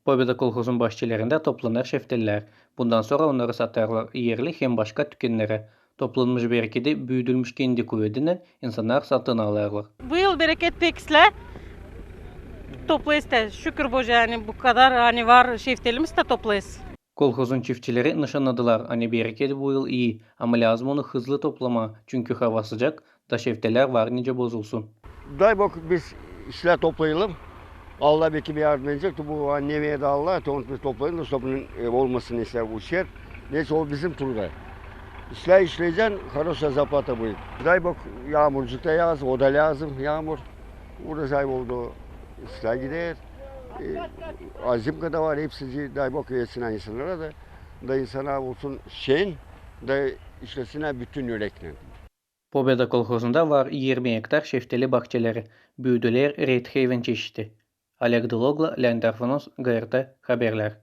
Pobeda kolxozun bahçelerinde toplanır şeftaliler. Bundan sonra onları satarlar yerli hem başka dükkanlara. Toplanmış bereketi büyütülmüş kendi kuvvetinden insanlar satın alırlar. Bu yıl bereket tekstle toplayız da şükür boca yani bu kadar hani var şeftalimiz de toplayız. Kolxozun çiftçileri nişanladılar. Hani bereketi bu yıl iyi ama lazım onu hızlı toplama. Çünkü hava sıcak da şeftaliler var nice bozulsun. Дай Bok biz işler toplayalım. Allah belki bir yardım edecek. Bu anneye de Allah onu biz toplayalım da topunun olmasını ister bu işler. Neyse o bizim turda. İşler işleyeceksin, хорошая заплата будет. Дай Bok yağmurcukta yağsın, o da lazım yağmur. Burada sahip oldu. İşler gider. Azim kadar var hepsi Дай Bok yesin insanlara da insana olsun şeyin da işlesine bütün yürekle. Pobeda kolxozunda var 20 hektar şeftali bahçeleri. Büyüdüler Redhaven çeşidi. Oleg Dologla, Leonid Arfonos, GRT Haberler.